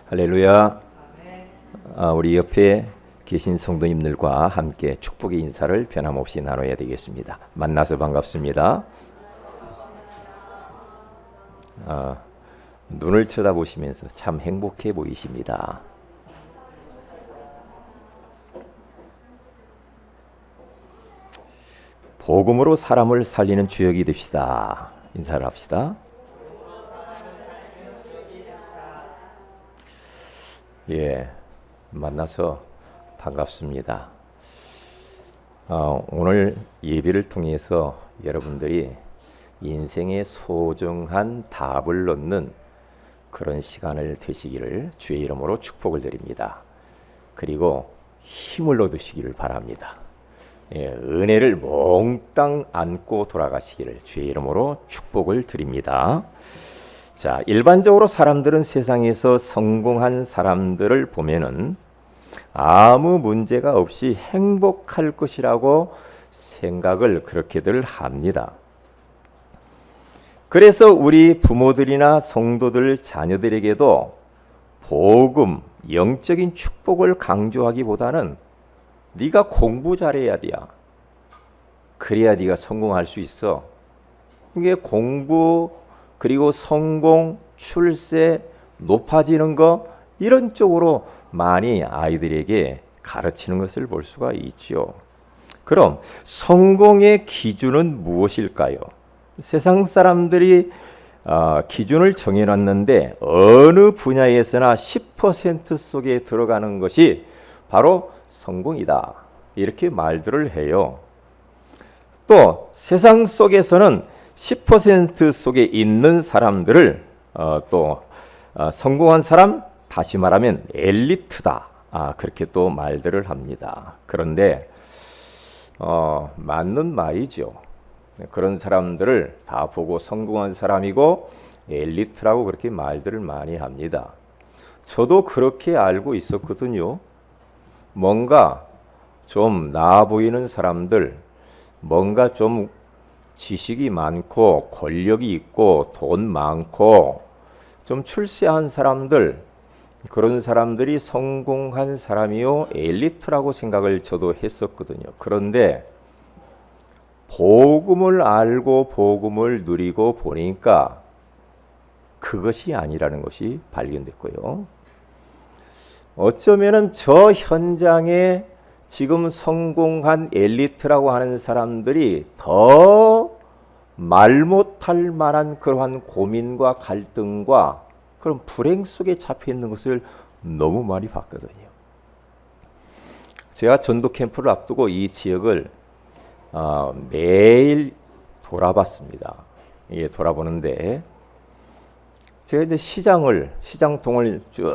할렐루야. 우리 옆에 계신 성도님들과 함께 축복의 인사를 변함없이 나눠야 되겠습니다. 만나서 반갑습니다. 눈을 쳐다보시면서 참 행복해 보이십니다. 복음으로 사람을 살리는 주역이 됩시다. 인사를 합시다. 예, 만나서 반갑습니다. 오늘 예배를 통해서 여러분들이 인생의 소중한 답을 얻는 그런 시간을 되시기를 주의 이름으로 축복을 드립니다. 그리고 힘을 얻으시기를 바랍니다. 예, 은혜를 몽땅 안고 돌아가시기를 주의 이름으로 축복을 드립니다. 자, 일반적으로 사람들은 세상에서 성공한 사람들을 보면은 아무 문제가 없이 행복할 것이라고 생각을 그렇게들 합니다. 그래서 우리 부모들이나 성도들 자녀들에게도 복음, 영적인 축복을 강조하기보다는 네가 공부 잘해야 돼. 그래야 네가 성공할 수 있어. 이게 공부 그리고 성공, 출세, 높아지는 거 이런 쪽으로 많이 아이들에게 가르치는 것을 볼 수가 있죠. 그럼 성공의 기준은 무엇일까요? 세상 사람들이 기준을 정해놨는데 어느 분야에서나 10% 속에 들어가는 것이 바로 성공이다. 이렇게 말들을 해요. 또 세상 속에서는 10% 속에 있는 사람들을 성공한 사람, 다시 말하면 엘리트다. 그렇게 또 말들을 합니다. 그런데 맞는 말이죠. 그런 사람들을 다 보고 성공한 사람이고 엘리트라고 그렇게 말들을 많이 합니다. 저도 그렇게 알고 있었거든요. 뭔가 좀 나아 보이는 사람들, 뭔가 좀 지식이 많고 권력이 있고 돈 많고 좀 출세한 사람들, 그런 사람들이 성공한 사람이요 엘리트라고 생각을 저도 했었거든요. 그런데 복음을 알고 복음을 누리고 보니까 그것이 아니라는 것이 발견됐고요. 어쩌면은 저 현장에 지금 성공한 엘리트라고 하는 사람들이 더 말 못할 만한 그러한 고민과 갈등과 그런 불행 속에 잡혀 있는 것을 너무 많이 봤거든요. 제가 전도 캠프를 앞두고 이 지역을 매일 돌아봤습니다. 예, 돌아보는데 제가 이제 시장통을 쭉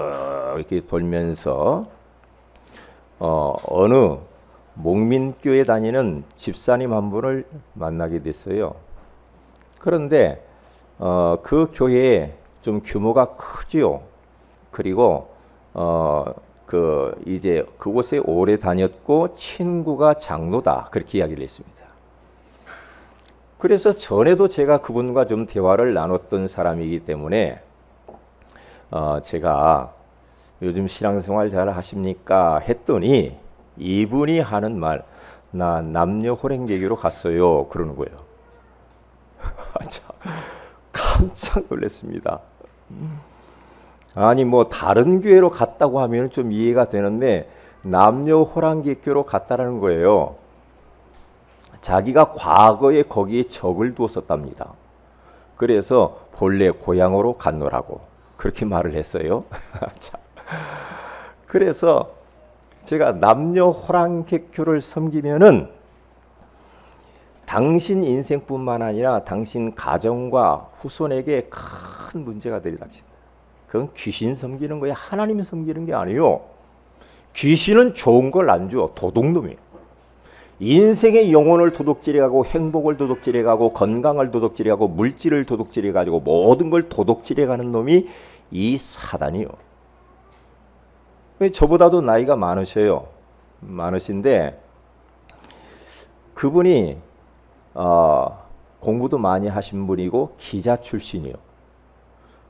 이렇게 돌면서 어느 목민교회 다니는 집사님 한 분을 만나게 됐어요. 그런데 그 교회에 좀 규모가 크지요. 그리고 이제 그곳에 오래 다녔고 친구가 장로다 그렇게 이야기를 했습니다. 그래서 전에도 제가 그분과 좀 대화를 나눴던 사람이기 때문에 제가 요즘 신앙생활 잘 하십니까? 했더니 이분이 하는 말, 나 남녀 호랭개교로 갔어요. 그러는 거예요. 깜짝 놀랐습니다. 아니 뭐 다른 교회로 갔다고 하면 좀 이해가 되는데 남녀 호랑개교로 갔다라는 거예요. 자기가 과거에 거기에 적을 두었었답니다. 그래서 본래 고향으로 갔노라고 그렇게 말을 했어요. 그래서 제가 남녀 호랑개교를 섬기면은 당신 인생뿐만 아니라 당신 가정과 후손에게 큰 문제가 들이닥친다. 그건 귀신 섬기는 거야. 하나님 섬기는 게 아니에요. 귀신은 좋은 걸 안 줘. 도둑놈이에요. 인생의 영혼을 도둑질해가고 행복을 도둑질해가고 건강을 도둑질해가고 물질을 도둑질해가지고 모든 걸 도둑질해가는 놈이 이 사단이요. 저보다도 나이가 많으셔요. 많으신데 그분이 공부도 많이 하신 분이고 기자 출신이요.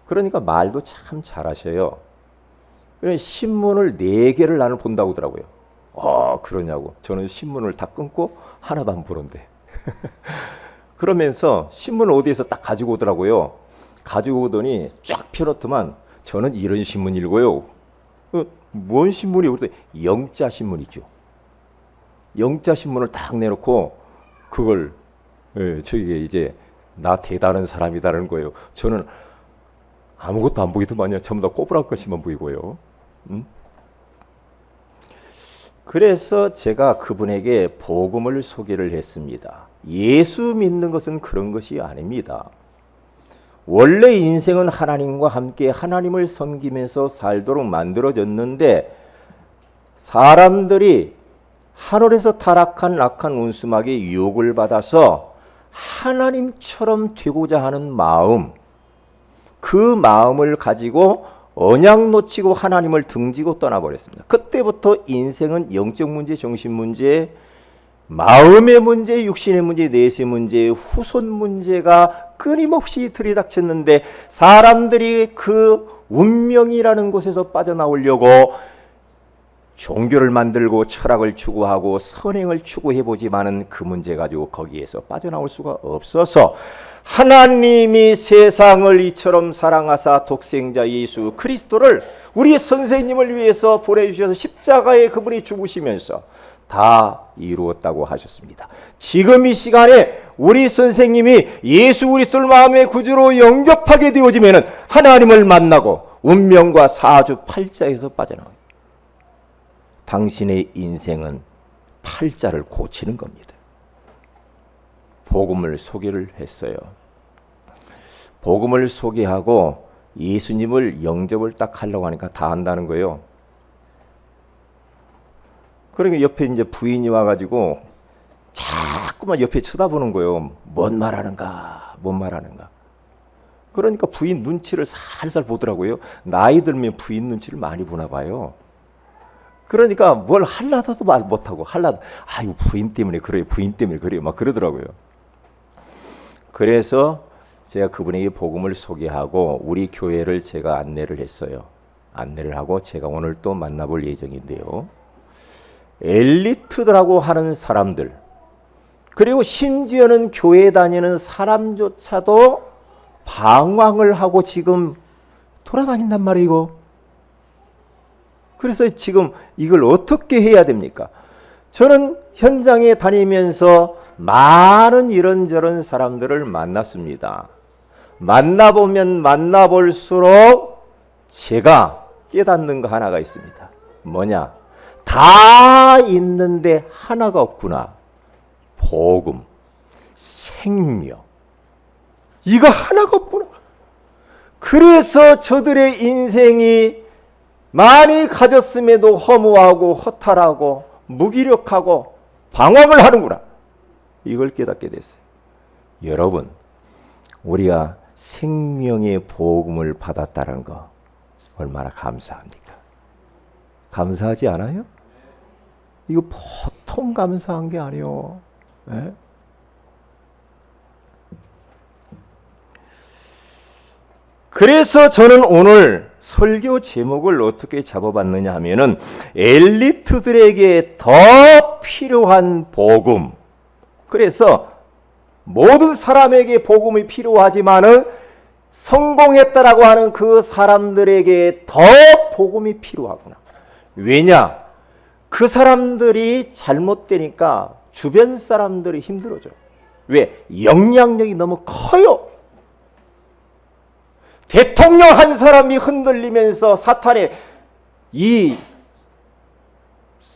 그러니까 말도 참 잘하셔요. 신문을 4개를 나는 본다고 하더라고요. 그러냐고. 저는 신문을 다 끊고 하나도 안 보는데. 그러면서 신문을 어디에서 딱 가지고 오더라고요. 가지고 오더니 쫙 펴놓더만 저는 이런 신문 읽어요. 뭔 신문이? 그랬더니 영자신문이죠. 영자신문을 딱 내놓고 그걸 저게 이제 나 대단한 사람이다라는 거예요. 저는 아무것도 안 보이더만요. 전부 다 꼬부랑 것이만 보이고요. 그래서 제가 그분에게 복음을 소개를 했습니다. 예수 믿는 것은 그런 것이 아닙니다. 원래 인생은 하나님과 함께 하나님을 섬기면서 살도록 만들어졌는데 사람들이 하늘에서 타락한 악한 원수막의 유혹을 받아서 하나님처럼 되고자 하는 마음, 그 마음을 가지고 언약 놓치고 하나님을 등지고 떠나버렸습니다. 그때부터 인생은 영적 문제, 정신 문제, 마음의 문제, 육신의 문제, 내세 문제, 후손 문제가 끊임없이 들이닥쳤는데 사람들이 그 운명이라는 곳에서 빠져나오려고 종교를 만들고 철학을 추구하고 선행을 추구해보지만은 그 문제 가지고 거기에서 빠져나올 수가 없어서 하나님이 세상을 이처럼 사랑하사 독생자 예수 그리스도를 우리 선생님을 위해서 보내주셔서 십자가에 그분이 죽으시면서 다 이루었다고 하셨습니다. 지금 이 시간에 우리 선생님이 예수 그리스도를 마음의 구주로 영접하게 되어지면 하나님을 만나고 운명과 사주팔자에서 빠져나옵니다. 당신의 인생은 팔자를 고치는 겁니다. 복음을 소개를 했어요. 복음을 소개하고 예수님을 영접을 딱 하려고 하니까 다 한다는 거예요. 그러니까 옆에 이제 부인이 와가지고 자꾸만 옆에 쳐다보는 거예요. 뭔 말하는가, 뭔 말하는가. 그러니까 부인 눈치를 살살 보더라고요. 나이 들면 부인 눈치를 많이 보나 봐요. 그러니까 뭘 하려다도 말 못하고 아유 부인 때문에 그래요, 부인 때문에 그래요, 막 그러더라고요. 그래서 제가 그분에게 복음을 소개하고 우리 교회를 제가 안내를 했어요. 안내를 하고 제가 오늘 또 만나볼 예정인데요. 엘리트라고 하는 사람들, 그리고 심지어는 교회 다니는 사람조차도 방황을 하고 지금 돌아다닌단 말이에요. 그래서 지금 이걸 어떻게 해야 됩니까? 저는 현장에 다니면서 많은 이런저런 사람들을 만났습니다. 만나보면 만나볼수록 제가 깨닫는 거 하나가 있습니다. 뭐냐? 다 있는데 하나가 없구나. 복음, 생명. 이거 하나가 없구나. 그래서 저들의 인생이 많이 가졌음에도 허무하고 허탈하고 무기력하고 방황을 하는구나. 이걸 깨닫게 됐어요. 여러분, 우리가 생명의 복음을 받았다는 거 얼마나 감사합니까? 감사하지 않아요? 이거 보통 감사한 게 아니에요. 네? 그래서 저는 오늘 설교 제목을 어떻게 잡아봤느냐 하면은 엘리트들에게 더 필요한 복음. 그래서 모든 사람에게 복음이 필요하지만은 성공했다라고 하는 그 사람들에게 더 복음이 필요하구나. 왜냐? 그 사람들이 잘못되니까 주변 사람들이 힘들어져. 왜? 영향력이 너무 커요. 대통령 한 사람이 흔들리면서 사탄에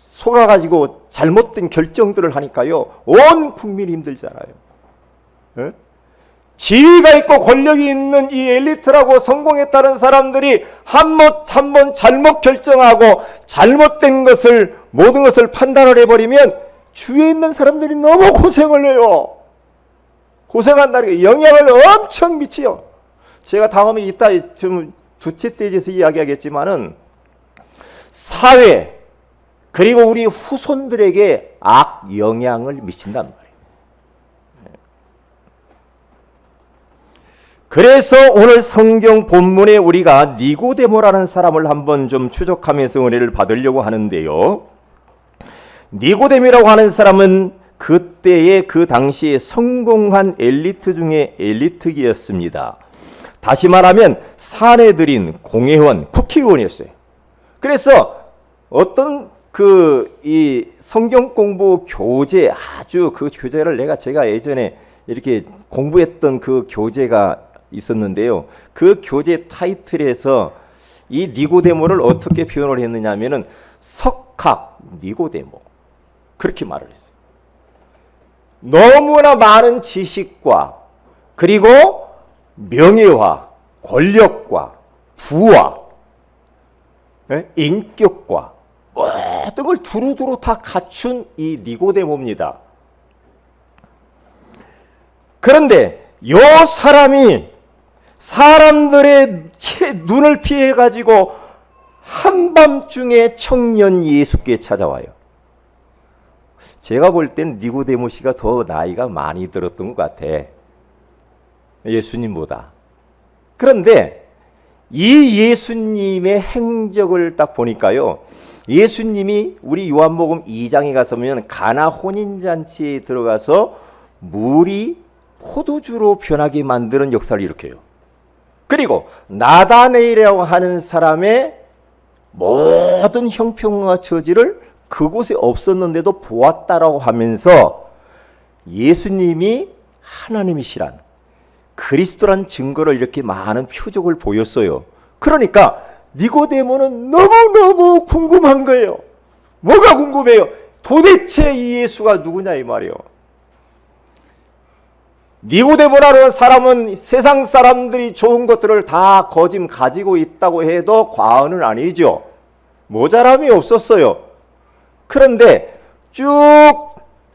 속아가지고 잘못된 결정들을 하니까요. 온 국민이 힘들잖아요. 에? 지위가 있고 권력이 있는 이 엘리트라고 성공했다는 사람들이 한 번 잘못 결정하고 잘못된 것을 모든 것을 판단을 해버리면 주위에 있는 사람들이 너무 고생을 해요. 고생한다는 게 영향을 엄청 미치요. 제가 다음에 이따 좀 두째 스테이지에서 이야기하겠지만은 사회 그리고 우리 후손들에게 악 영향을 미친단 말이에요. 그래서 오늘 성경 본문에 우리가 니고데모라는 사람을 한번 좀 추적하면서 은혜를 받으려고 하는데요. 니고데모라고 하는 사람은 그때의 그 당시에 성공한 엘리트 중에 엘리트기였습니다. 다시 말하면 사내들인 공회원, 국회의원이었어요. 그래서 어떤 이 성경 공부 교재, 아주 그 교재를 제가 예전에 이렇게 공부했던 그 교재가 있었는데요. 그 교재 타이틀에서 이 니고데모를 어떻게 표현을 했느냐면은 석학 니고데모, 그렇게 말을 했어요. 너무나 많은 지식과 그리고 명예와 권력과 부와 인격과 모든 걸 두루두루 다 갖춘 이 니고데모입니다. 그런데 요 사람이 사람들의 눈을 피해 가지고 한밤중에 청년 예수께 찾아와요. 제가 볼 때는 니고데모 씨가 더 나이가 많이 들었던 것 같아, 예수님보다. 그런데 이 예수님의 행적을 딱 보니까요, 예수님이 우리 요한복음 2장에 가서 보면 가나 혼인잔치에 들어가서 물이 포도주로 변하게 만드는 역사를 일으켜요. 그리고 나다네일이라고 하는 사람의 모든 형편과 처지를 그곳에 없었는데도 보았다라고 하면서 예수님이 하나님이시란, 그리스도란 증거를 이렇게 많은 표적을 보였어요. 그러니까 니고데모는 너무너무 궁금한 거예요. 뭐가 궁금해요? 도대체 이 예수가 누구냐 이 말이에요. 니고데모라는 사람은 세상 사람들이 좋은 것들을 다 거짐 가지고 있다고 해도 과언은 아니죠. 모자람이 없었어요. 그런데 쭉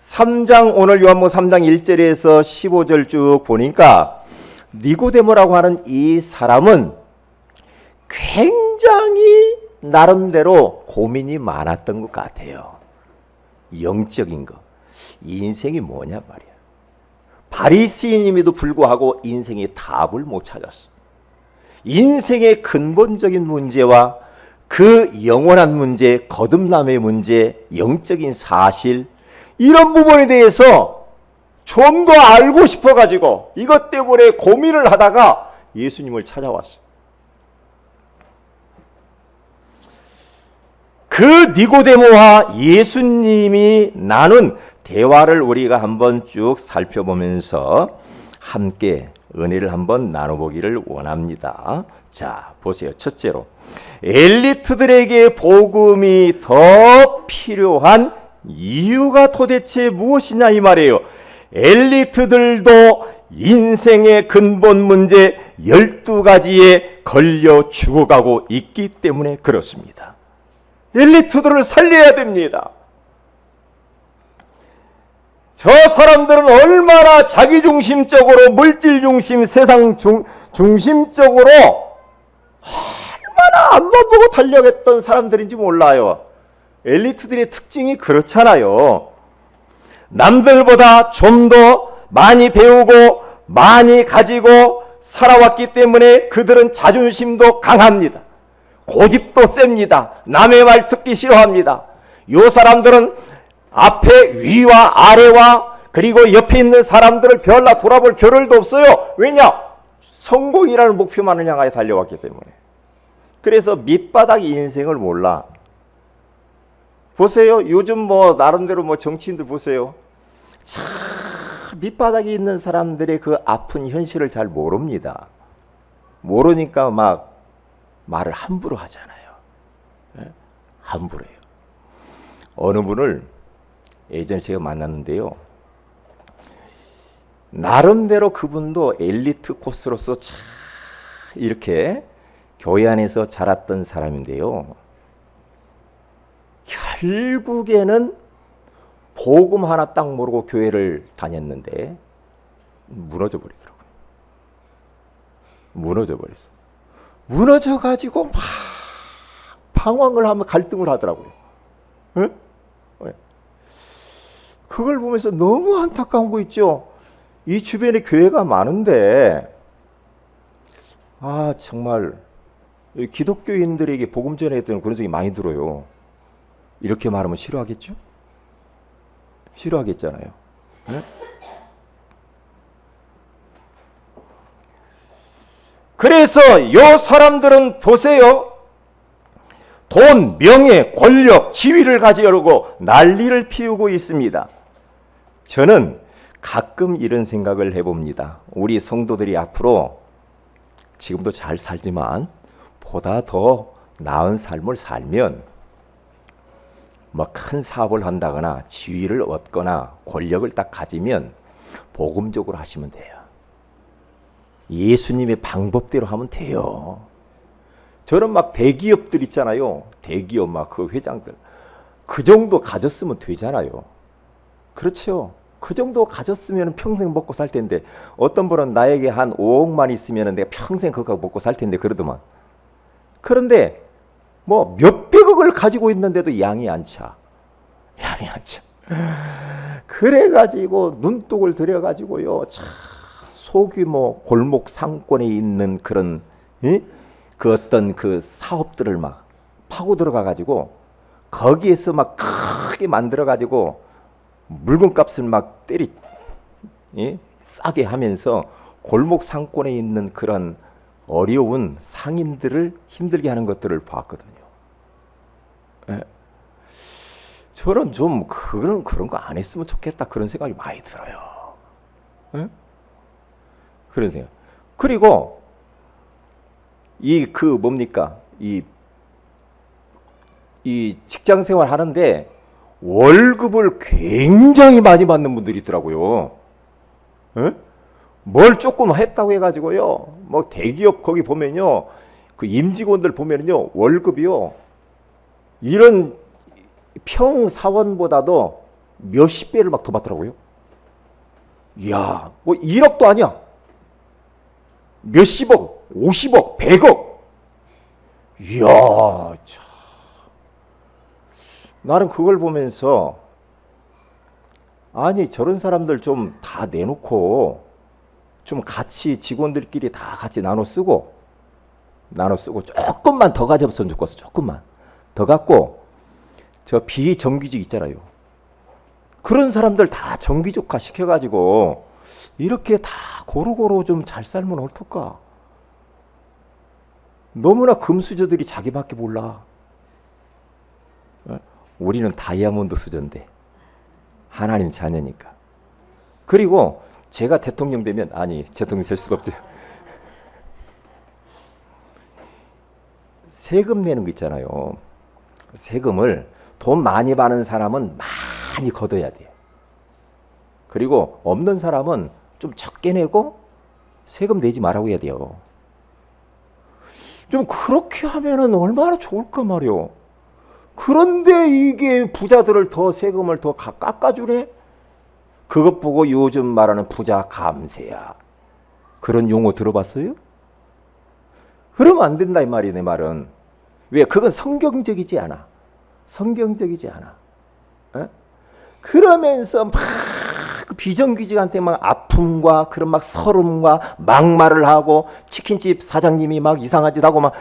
3장, 오늘 요한복음 3장 1절에서 15절 쭉 보니까 니고데모라고 하는 이 사람은 굉장히 나름대로 고민이 많았던 것 같아요. 영적인 거, 인생이 뭐냐 말이야. 바리새인임에도 불구하고 인생의 답을 못 찾았어. 인생의 근본적인 문제와 그 영원한 문제, 거듭남의 문제, 영적인 사실, 이런 부분에 대해서 좀 더 알고 싶어가지고 이것 때문에 고민을 하다가 예수님을 찾아왔어. 그 니고데모와 예수님이 나눈 대화를 우리가 한번 쭉 살펴보면서 함께 은혜를 한번 나눠보기를 원합니다. 자, 보세요. 첫째로, 엘리트들에게 복음이 더 필요한 이유가 도대체 무엇이냐 이 말이에요. 엘리트들도 인생의 근본 문제 12가지에 걸려 죽어가고 있기 때문에 그렇습니다. 엘리트들을 살려야 됩니다. 저 사람들은 얼마나 자기중심적으로, 물질중심, 세상 중심적으로 얼마나 앞만 보고 달려갔던 사람들인지 몰라요. 엘리트들의 특징이 그렇잖아요. 남들보다 좀 더 많이 배우고 많이 가지고 살아왔기 때문에 그들은 자존심도 강합니다. 고집도 셉니다. 남의 말 듣기 싫어합니다. 요 사람들은 앞에 위와 아래와 그리고 옆에 있는 사람들을 별나 돌아볼 겨를도 없어요. 왜냐? 성공이라는 목표만을 향하여 달려왔기 때문에. 그래서 밑바닥 인생을 몰라. 보세요. 요즘 나름대로 정치인들 보세요. 참 밑바닥에 있는 사람들의 그 아픈 현실을 잘 모릅니다. 모르니까 막 말을 함부로 하잖아요. 함부로 해요. 어느 분을 예전에 제가 만났는데요. 나름대로 그분도 엘리트 코스로서 참 이렇게 교회 안에서 자랐던 사람인데요. 결국에는 복음 하나 딱 모르고 교회를 다녔는데 무너져 버리더라고요. 무너져 버렸어. 무너져 가지고 막 방황을 하면 갈등을 하더라고요. 응? 그걸 보면서 너무 안타까운 거 있죠. 이 주변에 교회가 많은데 정말 기독교인들에게 복음 전해야 되는 그런 생각이 많이 들어요. 이렇게 말하면 싫어하겠죠? 싫어하겠잖아요. 네? 그래서 요 사람들은 보세요. 돈, 명예, 권력, 지위를 가지려고 난리를 피우고 있습니다. 저는 가끔 이런 생각을 해봅니다. 우리 성도들이 앞으로 지금도 잘 살지만 보다 더 나은 삶을 살면 뭐 큰 사업을 한다거나 지위를 얻거나 권력을 딱 가지면 복음적으로 하시면 돼요. 예수님의 방법대로 하면 돼요. 저는 막 대기업들 있잖아요. 대기업 막 그 회장들. 그 정도 가졌으면 되잖아요. 그렇죠. 그 정도 가졌으면 평생 먹고 살 텐데 어떤 분은 나에게 한 5억만 있으면 내가 평생 그거 먹고 살 텐데 그러더만. 그런데 뭐 몇백억을 가지고 있는데도 양이 안 차. 양이 안 차. 그래가지고 눈독을 들여가지고요. 소규모 골목 상권에 있는 그런 그 어떤 그 사업들을 막 파고 들어가가지고 거기에서 막 크게 만들어가지고 물건값을 막 싸게 하면서 골목 상권에 있는 그런 어려운 상인들을 힘들게 하는 것들을 봤거든요. 예. 저는 좀 그런 거 안 했으면 좋겠다 그런 생각이 많이 들어요. 예? 그런 생각. 그리고 뭡니까? 이 직장 생활 하는데 월급을 굉장히 많이 받는 분들이 있더라고요. 에? 뭘 조금 했다고 해가지고요. 뭐 대기업 거기 보면요. 그 임직원들 보면요. 월급이요. 이런 평사원보다도 몇십 배를 막 더 받더라고요. 이야, 뭐 1억도 아니야. 몇십억, 50억, 100억. 이야, 참. 나는 그걸 보면서 아니 저런 사람들 좀 다 내놓고 좀 같이 직원들끼리 다 같이 나눠 쓰고 조금만 더 가졌으면 좋겠어. 조금만 더 갖고 저 비정규직 있잖아요. 그런 사람들 다 정규직화 시켜가지고 이렇게 다 고루고루 좀 잘 살면 어떨까? 너무나 금수저들이 자기밖에 몰라. 우리는 다이아몬드 수저인데 하나님 자녀니까. 그리고 제가 대통령 되면 대통령 될 수가 없죠. 세금 내는 거 있잖아요. 세금을 돈 많이 받는 사람은 많이 걷어야 돼요. 그리고 없는 사람은 좀 적게 내고 세금 내지 말라고 해야 돼요. 좀 그렇게 하면은 얼마나 좋을까 말이요. 그런데 이게 부자들을 더 세금을 더 깎아주래? 그것 보고 요즘 말하는 부자 감세야. 그런 용어 들어봤어요? 그러면 안 된다 이 말이에요. 내 말은. 왜? 그건 성경적이지 않아. 성경적이지 않아. 에? 그러면서 막 비정규직한테 막 아픔과 그런 막 서름과 막말을 하고 치킨집 사장님이 막 이상한 짓 하고 막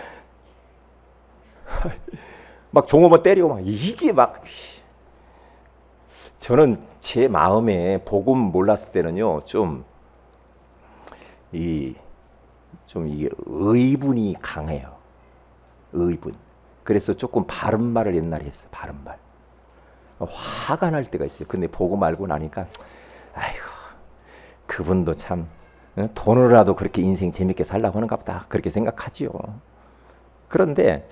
종업원 때리고 막 이게 막 저는 제 마음에 복음 몰랐을 때는요 이게 의분이 강해요. 의분. 그래서 조금 바른 말을 옛날에 했어. 바른 말. 화가 날 때가 있어요. 근데 복음 알고 나니까 아이고 그분도 참 돈으로라도 그렇게 인생 재밌게 살라고 하는가 보다 그렇게 생각하지요. 그런데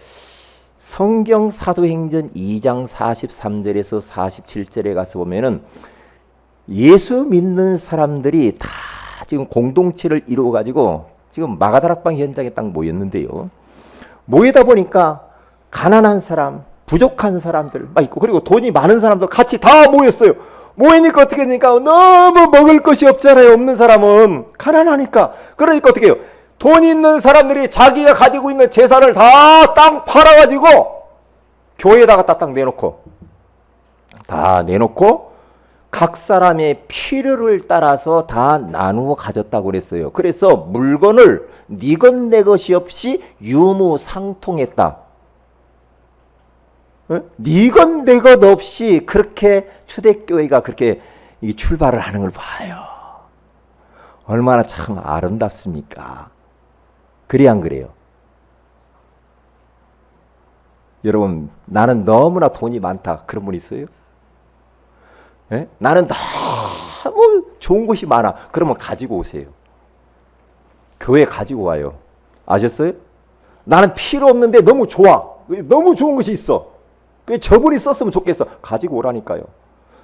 성경 사도행전 2장 43절에서 47절에 가서 보면은 예수 믿는 사람들이 다 지금 공동체를 이루어 가지고 지금 마가다락방 현장에 딱 모였는데요. 모이다 보니까 가난한 사람, 부족한 사람들 막 있고 그리고 돈이 많은 사람도 같이 다 모였어요. 모이니까 어떻게 되니까 너무 먹을 것이 없잖아요. 없는 사람은 가난하니까. 그러니까 어떻게 해요? 돈 있는 사람들이 자기가 가지고 있는 재산을 다 땅 팔아가지고 교회에다가 딱 내놓고 다 내놓고 각 사람의 필요를 따라서 다 나누어 가졌다고 그랬어요. 그래서 물건을 네 것 내 것이 없이 유무상통했다. 네 것 내 것 없이 그렇게 초대교회가 그렇게 출발을 하는 걸 봐요. 얼마나 참 아름답습니까? 그래 안 그래요? 여러분, 나는 너무나 돈이 많다. 그런 분 있어요? 예? 나는 너무 좋은 것이 많아. 그러면 가지고 오세요. 교회 가지고 와요. 아셨어요? 나는 필요 없는데 너무 좋아. 너무 좋은 것이 있어. 저분이 썼으면 좋겠어. 가지고 오라니까요.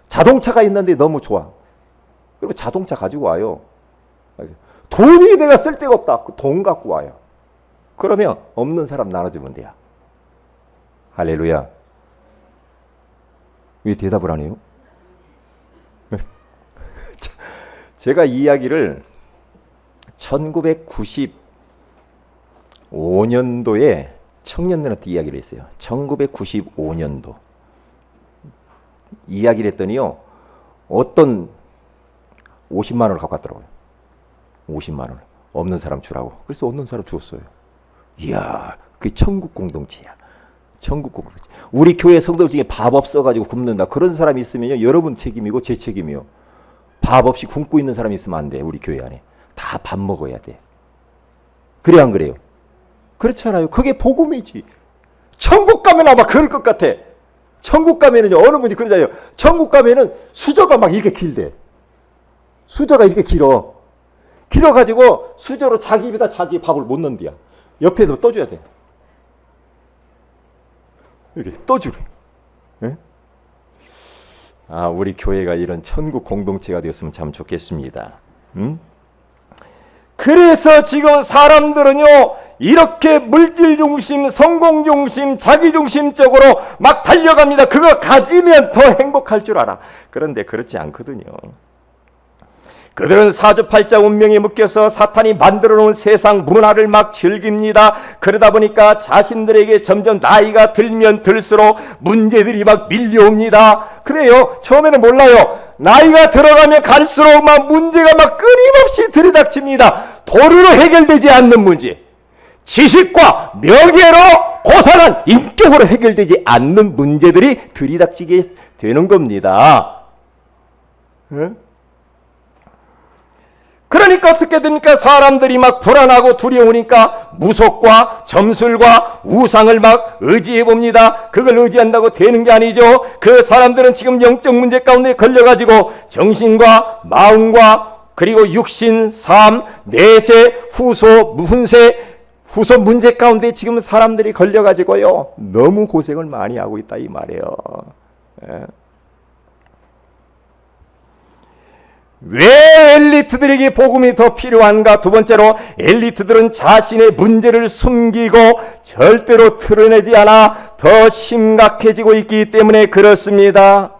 자동차가 있는데 너무 좋아. 그리고 자동차 가지고 와요. 돈이 내가 쓸 데가 없다. 돈 갖고 와요. 그러면 없는 사람 나눠주면 돼요. 할렐루야. 왜 대답을 안 해요? 제가 이 이야기를 1995년도에 청년들한테 이야기를 했어요. 1995년도. 이야기를 했더니요. 어떤 50만 원을 갖고 왔더라고요. 50만 원. 없는 사람 주라고. 그래서 없는 사람 줬어요. 이야, 그게 천국 공동체야. 천국 공동체. 우리 교회 성도 중에 밥 없어가지고 굶는다. 그런 사람이 있으면요. 여러분 책임이고 제 책임이요. 밥 없이 굶고 있는 사람이 있으면 안 돼. 우리 교회 안에. 다 밥 먹어야 돼. 그래 안 그래요? 그렇잖아요. 그게 복음이지. 천국 가면 아마 그럴 것 같아. 천국 가면은요. 어느 분이 그러잖아요. 천국 가면은 수저가 막 이렇게 길대. 수저가 이렇게 길어. 길어가지고 수저로 자기 입에다 자기 밥을 못 넣는디야. 옆에도 떠줘야 돼. 이렇게 떠주래. 네? 아, 우리 교회가 이런 천국 공동체가 되었으면 참 좋겠습니다. 그래서 지금 사람들은요, 이렇게 물질 중심, 성공 중심, 자기 중심적으로 막 달려갑니다. 그거 가지면 더 행복할 줄 알아. 그런데 그렇지 않거든요. 그들은 사주팔자 운명에 묶여서 사탄이 만들어 놓은 세상 문화를 막 즐깁니다. 그러다 보니까 자신들에게 점점 나이가 들면 들수록 문제들이 막 밀려옵니다. 그래요. 처음에는 몰라요. 나이가 들어가면 갈수록 막 문제가 막 끊임없이 들이닥칩니다. 도리로 해결되지 않는 문제. 지식과 명예로 고상한 인격으로 해결되지 않는 문제들이 들이닥치게 되는 겁니다. 응? 그러니까 어떻게 됩니까? 사람들이 막 불안하고 두려우니까 무속과 점술과 우상을 막 의지해 봅니다. 그걸 의지한다고 되는 게 아니죠. 그 사람들은 지금 영적 문제 가운데 걸려가지고 정신과 마음과 그리고 육신, 삶, 내세, 후소, 훈세, 후소 문제 가운데 지금 사람들이 걸려가지고요. 너무 고생을 많이 하고 있다 이 말이에요. 예. 왜 엘리트들에게 복음이 더 필요한가? 두 번째로, 엘리트들은 자신의 문제를 숨기고 절대로 드러내지 않아 더 심각해지고 있기 때문에 그렇습니다.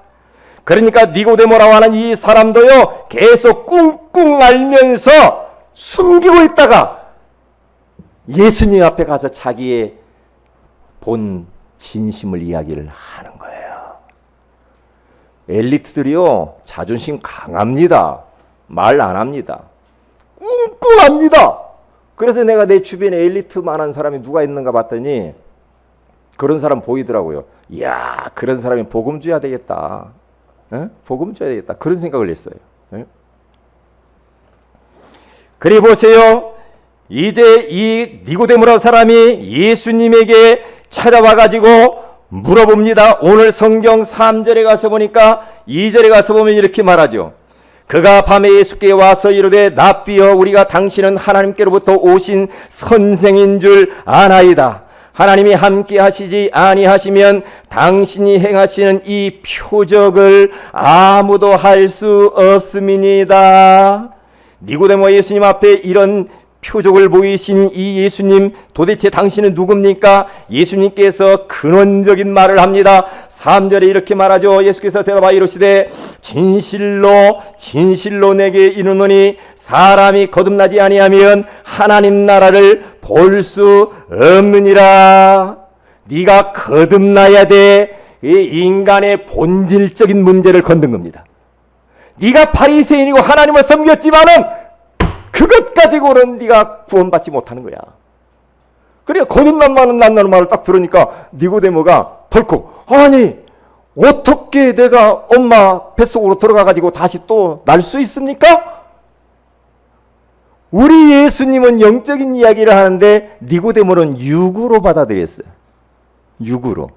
그러니까 니고데모라고 하는 이 사람도요, 계속 꿍꿍 앓면서 숨기고 있다가 예수님 앞에 가서 자기의 본 진심을 이야기를 하는 거예요. 엘리트들이요, 자존심 강합니다. 말 안 합니다. 꿍꿍합니다. 그래서 내가 내 주변에 엘리트만한 사람이 누가 있는가 봤더니 그런 사람 보이더라고요. 이야, 그런 사람이 복음 줘야 되겠다. 에? 복음 줘야 되겠다. 그런 생각을 했어요. 에? 그래 보세요. 이제 이 니고데모라는 사람이 예수님에게 찾아와가지고 물어봅니다. 오늘 성경 3절에 가서 보니까 2절에 가서 보면 이렇게 말하죠. 그가 밤에 예수께 와서 이르되 랍비여, 우리가 당신은 하나님께로부터 오신 선생인 줄 아나이다. 하나님이 함께 하시지 아니하시면 당신이 행하시는 이 표적을 아무도 할 수 없음이니이다. 니고데모 예수님 앞에 이런 표적을 보이신 이 예수님, 도대체 당신은 누굽니까? 예수님께서 근원적인 말을 합니다. 3절에 이렇게 말하죠. 예수께서 대답하여 이르시되 진실로 진실로 내게 이르노니 사람이 거듭나지 아니하면 하나님 나라를 볼 수 없느니라. 네가 거듭나야 돼. 이 인간의 본질적인 문제를 건든 겁니다. 네가 바리새인이고 하나님을 섬겼지만은 그것 가지고는 네가 구원받지 못하는 거야. 그래 거듭난다는 말을 딱 들으니까 니고데모가 덜컥 아니 어떻게 내가 엄마 뱃속으로 들어가 가지고 다시 또 날 수 있습니까? 우리 예수님은 영적인 이야기를 하는데 니고데모는 육으로 받아들였어요. 육으로.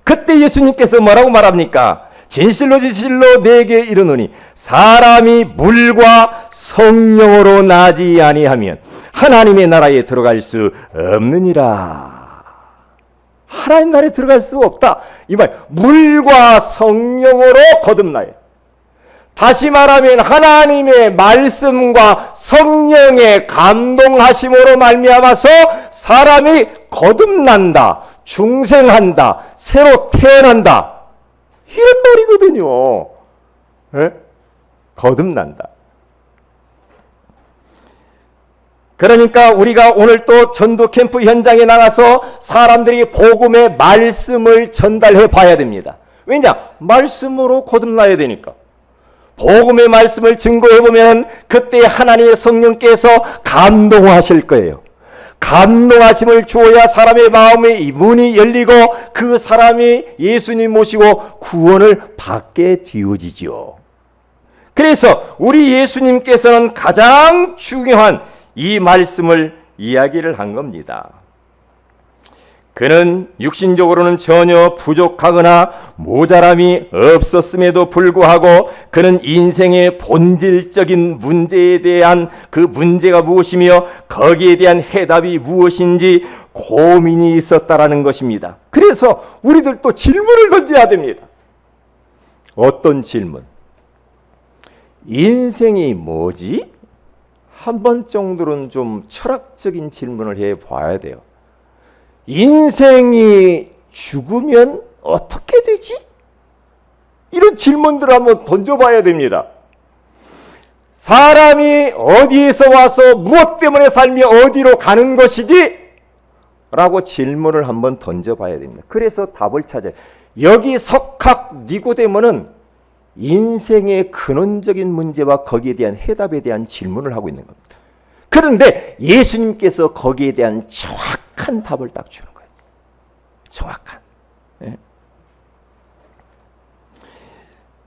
그때 예수님께서 뭐라고 말합니까? 진실로 진실로 내게 이르노니 사람이 물과 성령으로 나지 아니하면 하나님의 나라에 들어갈 수 없느니라. 하나님 나라에 들어갈 수 없다. 이 말, 물과 성령으로 거듭나요. 다시 말하면 하나님의 말씀과 성령의 감동하심으로 말미암아서 사람이 거듭난다, 중생한다, 새로 태어난다. 이런 말이거든요. 네? 거듭난다. 그러니까 우리가 오늘 또 전도 캠프 현장에 나가서 사람들이 복음의 말씀을 전달해 봐야 됩니다. 왜냐? 말씀으로 거듭나야 되니까. 복음의 말씀을 증거해 보면 그때 하나님의 성령께서 감동하실 거예요. 감동하심을 주어야 사람의 마음의 문이 열리고 그 사람이 예수님 모시고 구원을 받게 되어지죠. 그래서 우리 예수님께서는 가장 중요한 이 말씀을 이야기를 한 겁니다. 그는 육신적으로는 전혀 부족하거나 모자람이 없었음에도 불구하고 그는 인생의 본질적인 문제에 대한 그 문제가 무엇이며 거기에 대한 해답이 무엇인지 고민이 있었다라는 것입니다. 그래서 우리들 또 질문을 던져야 됩니다. 어떤 질문? 인생이 뭐지? 한 번 정도는 좀 철학적인 질문을 해 봐야 돼요. 인생이 죽으면 어떻게 되지? 이런 질문들을 한번 던져봐야 됩니다. 사람이 어디에서 와서 무엇 때문에 삶이 어디로 가는 것이지? 라고 질문을 한번 던져봐야 됩니다. 그래서 답을 찾아요. 여기 석학 니고데모는 인생의 근원적인 문제와 거기에 대한 해답에 대한 질문을 하고 있는 겁니다. 그런데 예수님께서 거기에 대한 정확한 답을 딱 주는 거예요. 정확한. 예.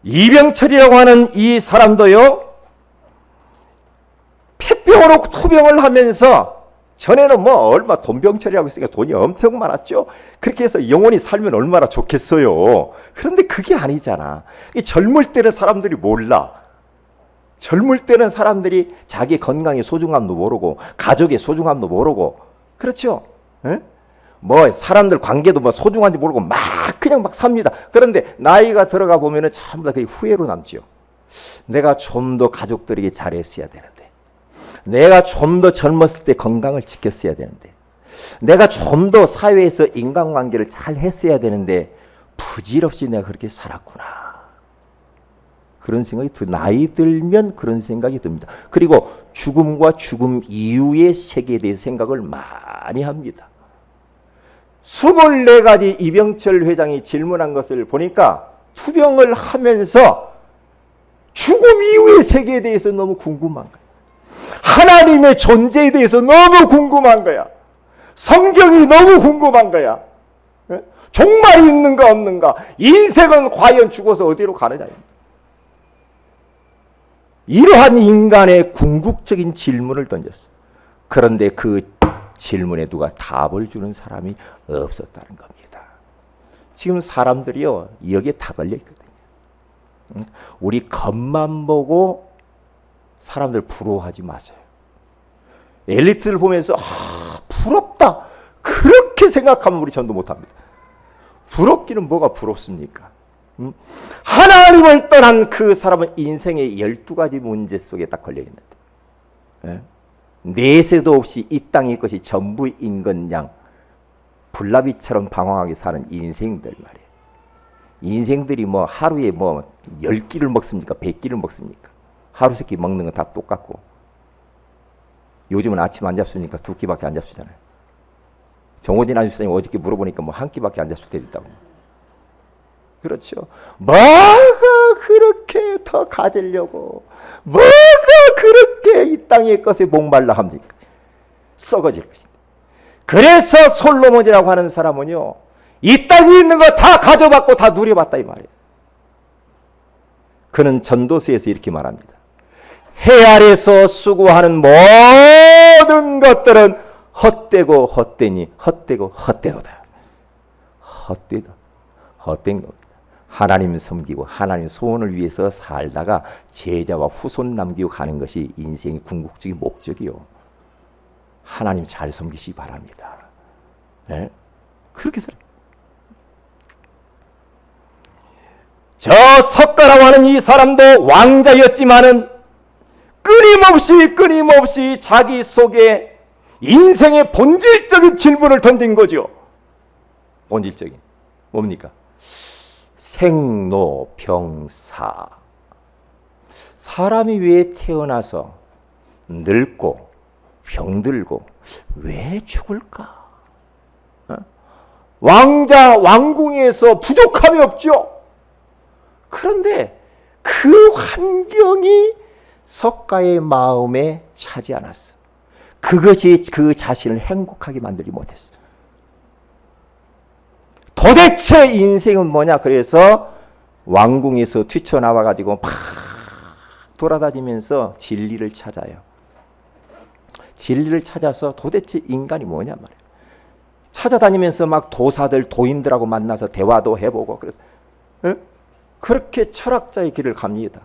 이병철이라고 하는 이 사람도요, 폐병으로 투병을 하면서 전에는 뭐 얼마 돈병철이라고 했으니까 돈이 엄청 많았죠. 그렇게 해서 영원히 살면 얼마나 좋겠어요. 그런데 그게 아니잖아. 젊을 때는 사람들이 몰라. 젊을 때는 사람들이 자기 건강의 소중함도 모르고 가족의 소중함도 모르고 그렇죠. 에? 뭐 사람들 관계도 뭐 소중한지 모르고 막 그냥 막 삽니다. 그런데 나이가 들어가 보면은 전부 다 그게 후회로 남지요. 내가 좀 더 가족들에게 잘했어야 되는데, 내가 좀 더 젊었을 때 건강을 지켰어야 되는데, 내가 좀 더 사회에서 인간관계를 잘 했어야 되는데 부질없이 내가 그렇게 살았구나. 그런 생각이 나이 들면 그런 생각이 듭니다. 그리고 죽음과 죽음 이후의 세계에 대해 생각을 많이 합니다. 24가지 이병철 회장이 질문한 것을 보니까 투병을 하면서 죽음 이후의 세계에 대해서 너무 궁금한 거야. 하나님의 존재에 대해서 너무 궁금한 거야. 성경이 너무 궁금한 거야. 종말이 있는가 없는가, 인생은 과연 죽어서 어디로 가느냐. 이러한 인간의 궁극적인 질문을 던졌어. 그런데 그 질문에 누가 답을 주는 사람이 없었다는 겁니다. 지금 사람들이요, 여기에 다 걸려 있거든요. 우리 겉만 보고 사람들 부러워하지 마세요. 엘리트를 보면서 부럽다 그렇게 생각하면 우리 전도 못합니다. 부럽기는 뭐가 부럽습니까? 하나님을 떠난 그 사람은 인생의 12가지 문제 속에 딱 걸려있는데, 예? 내세도 없이 이 땅의 것이 전부인 것 양 불나비처럼 방황하게 사는 인생들 말이에요. 인생들이 뭐 하루에 뭐 10끼를 먹습니까? 100끼를 먹습니까? 하루 세끼 먹는 건 다 똑같고, 요즘은 아침 안 잡수니까 2끼밖에 안 잡수잖아요. 정호진 아주사님 어저께 물어보니까 뭐 1끼밖에 안 잡술 때도 있다고. 그렇죠. 뭐가 그렇게 더 가지려고, 뭐가 그렇게 이 땅의 것에 목말라 합니까? 썩어질 것입니다. 그래서 솔로몬이라고 하는 사람은요, 이 땅에 있는 거 다 가져봤고 다 누려봤다 이 말이에요. 그는 전도서에서 이렇게 말합니다. 해 아래서 수고하는 모든 것들은 헛되고 헛되니 헛되고 헛되도다. 헛되다. 헛된 겁니다. 하나님 섬기고 하나님 소원을 위해서 살다가 제자와 후손 남기고 가는 것이 인생의 궁극적인 목적이요. 하나님 잘 섬기시기 바랍니다. 네? 그렇게 살아요. 저 석가라고 하는 이 사람도 왕자였지만은 끊임없이 자기 속에 인생의 본질적인 질문을 던진 거죠. 본질적인. 뭡니까? 생로병사. 사람이 왜 태어나서 늙고 병들고 왜 죽을까? 왕자 왕궁에서 부족함이 없죠. 그런데 그 환경이 석가의 마음에 차지 않았어. 그것이 그 자신을 행복하게 만들지 못했어. 도대체 인생은 뭐냐? 그래서 왕궁에서 뛰쳐나와 가지고 막 돌아다니면서 진리를 찾아요. 진리를 찾아서 도대체 인간이 뭐냐 말이에요. 찾아다니면서 막 도사들, 도인들하고 만나서 대화도 해보고 그래서 그렇게 철학자의 길을 갑니다.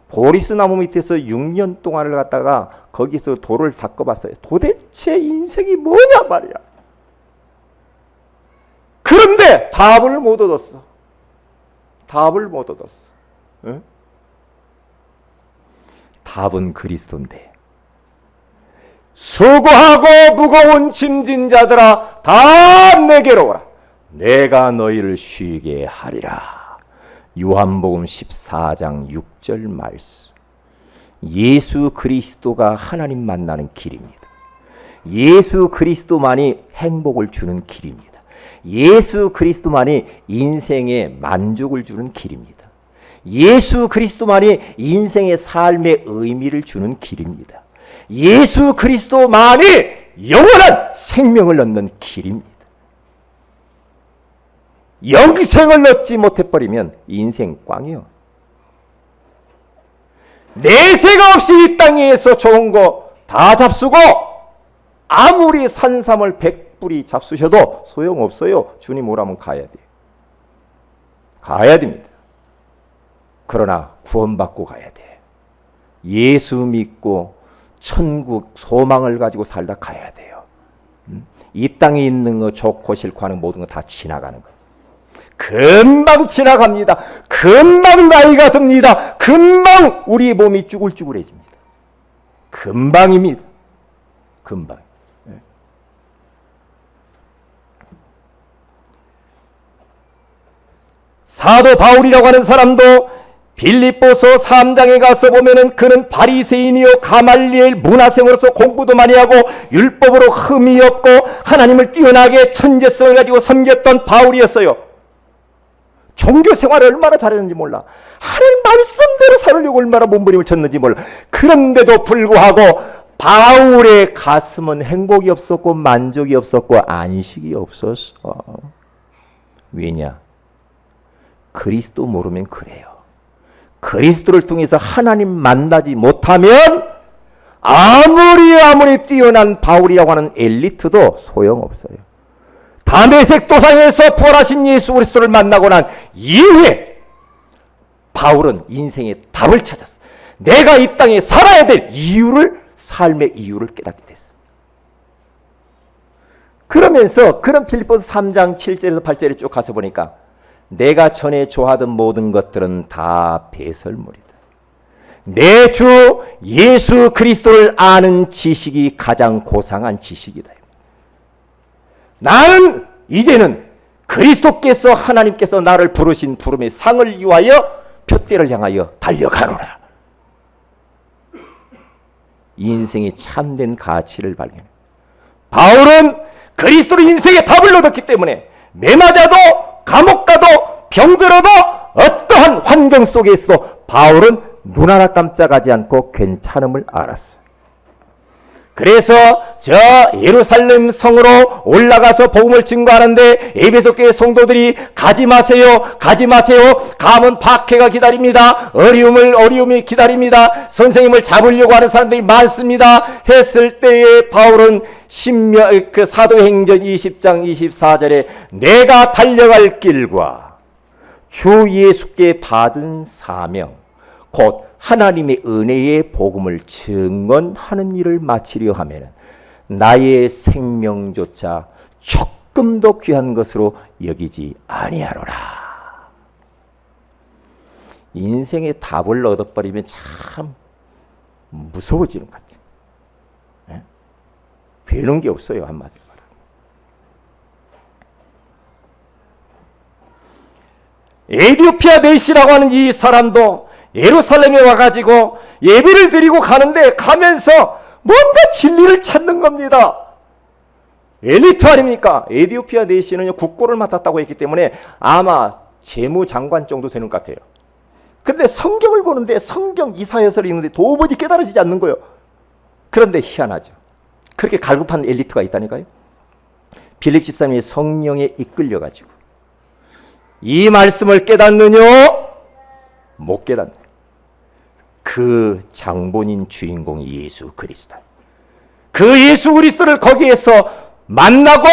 보리스 나무 밑에서 6년 동안을 갔다가 거기서 돌을 닦아봤어요. 도대체 인생이 뭐냐 말이야. 그런데 답을 못 얻었어. 답을 못 얻었어. 응? 답은 그리스도인데. 수고하고 무거운 짐진 자들아 다 내게로 오라. 내가 너희를 쉬게 하리라. 요한복음 14장 6절 말씀. 예수 그리스도가 하나님 만나는 길입니다. 예수 그리스도만이 행복을 주는 길입니다. 예수 그리스도만이 인생에 만족을 주는 길입니다. 예수 그리스도만이 인생의 삶의 의미를 주는 길입니다. 예수 그리스도만이 영원한 생명을 얻는 길입니다. 영생을 얻지 못해버리면 인생 꽝이요. 내세가 없이 이 땅에서 좋은 거 다 잡수고 아무리 산삼을 100뿌리 잡수셔도 소용없어요. 주님 오라면 가야 돼요. 가야 됩니다. 그러나 구원받고 가야 돼. 예수 믿고 천국 소망을 가지고 살다 가야 돼요. 이 땅에 있는 거 좋고 싫고 하는 모든 거 다 지나가는 거예요. 금방 지나갑니다. 금방 나이가 듭니다. 금방 우리 몸이 쭈글쭈글해집니다. 금방입니다. 금방. 사도 바울이라고 하는 사람도 빌립보서 3장에 가서 보면은 그는 바리새인이요 가말리엘 문화생으로서 공부도 많이 하고 율법으로 흠이 없고 하나님을 뛰어나게 천재성을 가지고 섬겼던 바울이었어요. 종교 생활을 얼마나 잘했는지 몰라. 하나님 말씀대로 살려고 얼마나 몸부림을 쳤는지 몰라. 그런데도 불구하고 바울의 가슴은 행복이 없었고 만족이 없었고 안식이 없었어. 왜냐? 그리스도 모르면 그래요. 그리스도를 통해서 하나님 만나지 못하면 아무리 뛰어난 바울이라고 하는 엘리트도 소용없어요. 다메섹 도상에서 부활하신 예수 그리스도를 만나고 난 이후에 바울은 인생의 답을 찾았어. 내가 이 땅에 살아야 될 이유를, 삶의 이유를 깨닫게 됐어. 그러면서 그런 빌립보서 3장 7절에서 8절에 쭉 가서 보니까 내가 전에 좋아하던 모든 것들은 다 배설물이다. 내 주 예수 그리스도를 아는 지식이 가장 고상한 지식이다. 나는 이제는 그리스도께서 하나님께서 나를 부르신 부름의 상을 위하여 표대를 향하여 달려가노라. 인생의 참된 가치를 발견해. 바울은 그리스도로 인생의 답을 얻었기 때문에 매 맞아도 감옥 가도 병들어도 어떠한 환경 속에 있어 바울은 눈 하나 깜짝하지 않고 괜찮음을 알았어. 그래서 저 예루살렘 성으로 올라가서 복음을 증거하는데 에베소 교회 성도들이 가지 마세요, 가지 마세요. 가면 박해가 기다립니다. 어려움이 기다립니다. 선생님을 잡으려고 하는 사람들이 많습니다. 했을 때에 바울은 사도행전 20장 24절에 내가 달려갈 길과 주 예수께 받은 사명 곧 하나님의 은혜의 복음을 증언하는 일을 마치려 하면 나의 생명조차 조금도 귀한 것으로 여기지 아니하노라. 인생의 답을 얻어버리면 참 무서워지는 것 같아요. 네? 배우는 게 없어요, 한마디로 말하면. 에디오피아 내시라고 하는 이 사람도 예루살렘에 와가지고 예배를 드리고 가면서 뭔가 진리를 찾는 겁니다. 엘리트 아닙니까? 에디오피아 내시는 국고를 맡았다고 했기 때문에 아마 재무장관 정도 되는 것 같아요. 그런데 성경을 보는데 성경 이사야서를 읽는데 도무지 깨달아지지 않는 거예요. 그런데 희한하죠. 그렇게 갈급한 엘리트가 있다니까요. 빌립 집사님이 성령에 이끌려가지고 이 말씀을 깨닫느냐? 못 깨닫네. 그 장본인 주인공이 예수 그리스도. 그 예수 그리스도를 거기에서 만나고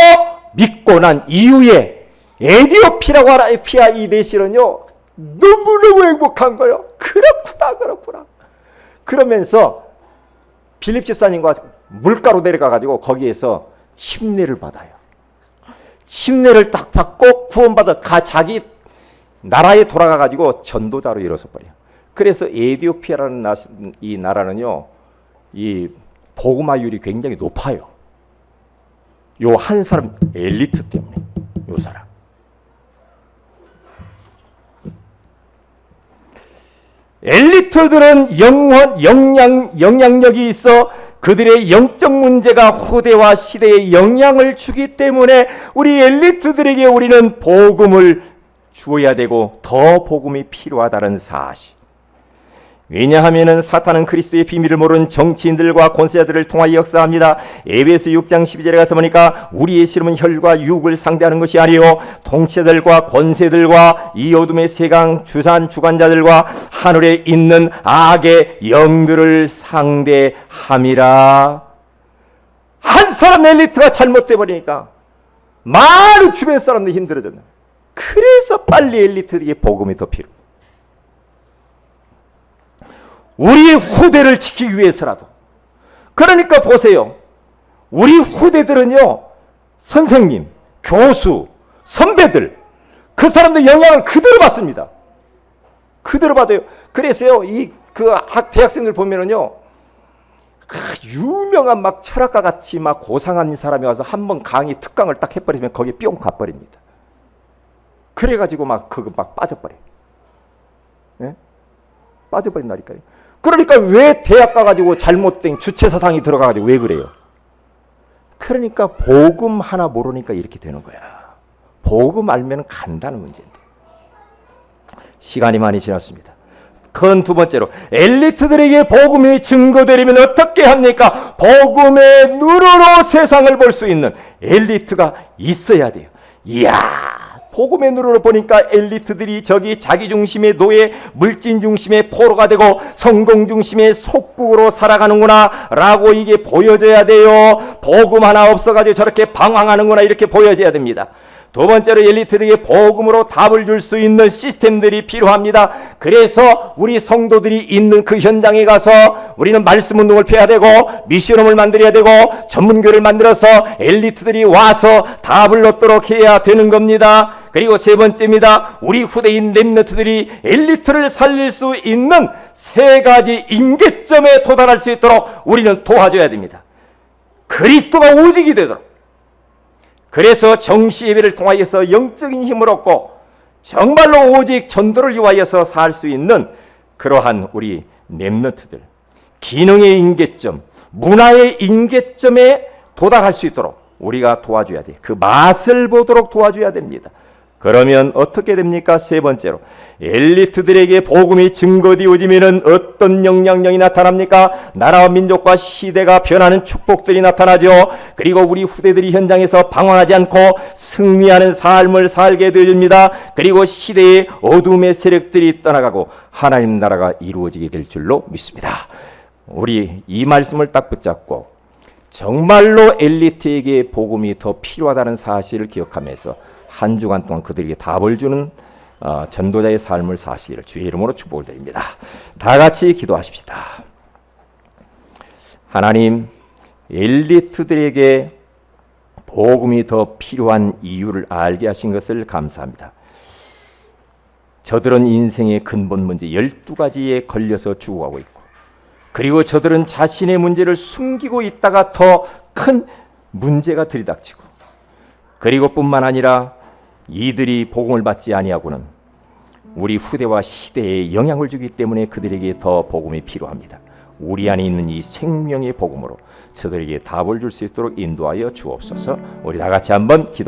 믿고 난 이후에 에디오피아 이 내시는요 너무너무 행복한 거예요. 그렇구나. 그러면서 빌립 집사님과 물가로 내려가가지고 거기에서 침례를 받아요. 침례를 딱 받고 구원받아 자기 나라에 돌아가가지고 전도자로 일어서 버려요. 그래서 에디오피아라는 이 나라는요, 이 복음화율이 굉장히 높아요. 요 한 사람 엘리트 때문에, 요 사람. 엘리트들은 영향력이 있어 그들의 영적 문제가 후대와 시대에 영향을 주기 때문에 우리 엘리트들에게 우리는 복음을 주어야 되고 더 복음이 필요하다는 사실. 왜냐하면 사탄은 그리스도의 비밀을 모르는 정치인들과 권세자들을 통하여 역사합니다. 에베소 6장 12절에 가서 보니까 우리의 씨름은 혈과 육을 상대하는 것이 아니요 통치자들과 권세들과 이 어둠의 세강 주관자들과 하늘에 있는 악의 영들을 상대함이라. 한 사람 엘리트가 잘못돼 버리니까 많은 주변 사람들이 힘들어졌네. 그래서 빨리 엘리트에게 복음이 더 필요해. 우리 후대를 지키기 위해서라도. 그러니까 보세요. 우리 후대들은요, 선생님, 교수, 선배들, 그 사람들 영향을 그대로 받습니다. 그대로 받아요. 그래서요, 대학생들 보면은요, 유명한 막 철학가 같이 막 고상한 사람이 와서 한번 특강을 딱 해버리면 거기에 뿅 가버립니다. 그래가지고 그거 빠져버려요. 네? 빠져버린다니까요. 그러니까 왜 대학 가가지고 잘못된 주체사상이 들어가가지고 왜 그래요? 그러니까 복음 하나 모르니까 이렇게 되는 거야. 복음 알면 간다는 문제인데. 시간이 많이 지났습니다. 그건 두 번째로 엘리트들에게 복음이 증거되려면 어떻게 합니까? 복음의 눈으로 세상을 볼 수 있는 엘리트가 있어야 돼요. 이야, 복음의 눈으로 보니까 엘리트들이 저기 자기 중심의 노예, 물질 중심의 포로가 되고 성공 중심의 속국으로 살아가는구나 라고 이게 보여져야 돼요. 복음 하나 없어가지고 저렇게 방황하는구나 이렇게 보여져야 됩니다. 두 번째로 엘리트들에게 복음으로 답을 줄 수 있는 시스템들이 필요합니다. 그래서 우리 성도들이 있는 그 현장에 가서 우리는 말씀 운동을 펴야 되고 미션홈을 만들어야 되고 전문교를 만들어서 엘리트들이 와서 답을 얻도록 해야 되는 겁니다. 그리고 세 번째입니다. 우리 후대인 렘넌트들이 엘리트를 살릴 수 있는 세 가지 임계점에 도달할 수 있도록 우리는 도와줘야 됩니다. 그리스도가 오직이 되도록. 그래서 정시 예배를 통하여서 영적인 힘을 얻고 정말로 오직 전도를 위하여서 살 수 있는 그러한 우리 렘넌트들, 기능의 임계점, 문화의 임계점에 도달할 수 있도록 우리가 도와줘야 돼. 그 맛을 보도록 도와줘야 됩니다. 그러면 어떻게 됩니까? 세 번째로 엘리트들에게 복음이 증거되어지면 어떤 영향력이 나타납니까? 나라와 민족과 시대가 변하는 축복들이 나타나죠. 그리고 우리 후대들이 현장에서 방황하지 않고 승리하는 삶을 살게 되어집니다. 그리고 시대의 어둠의 세력들이 떠나가고 하나님 나라가 이루어지게 될 줄로 믿습니다. 우리 이 말씀을 딱 붙잡고 정말로 엘리트에게 복음이 더 필요하다는 사실을 기억하면서 한 주간 동안 그들에게 답을 주는 전도자의 삶을 사시기를 주의 이름으로 축복을 드립니다. 다 같이 기도하십시다. 하나님, 엘리트들에게 복음이 더 필요한 이유를 알게 하신 것을 감사합니다. 저들은 인생의 근본 문제 12가지에 걸려서 죽어가고 있고, 그리고 저들은 자신의 문제를 숨기고 있다가 더 큰 문제가 들이닥치고, 그리고 뿐만 아니라 이들이 복음을 받지 아니하고는 우리 후대와 시대에 영향을 주기 때문에 그들에게 더 복음이 필요합니다. 우리 안에 있는 이 생명의 복음으로 저들에게 답을 줄 수 있도록 인도하여 주옵소서. 우리 다 같이 한번 기도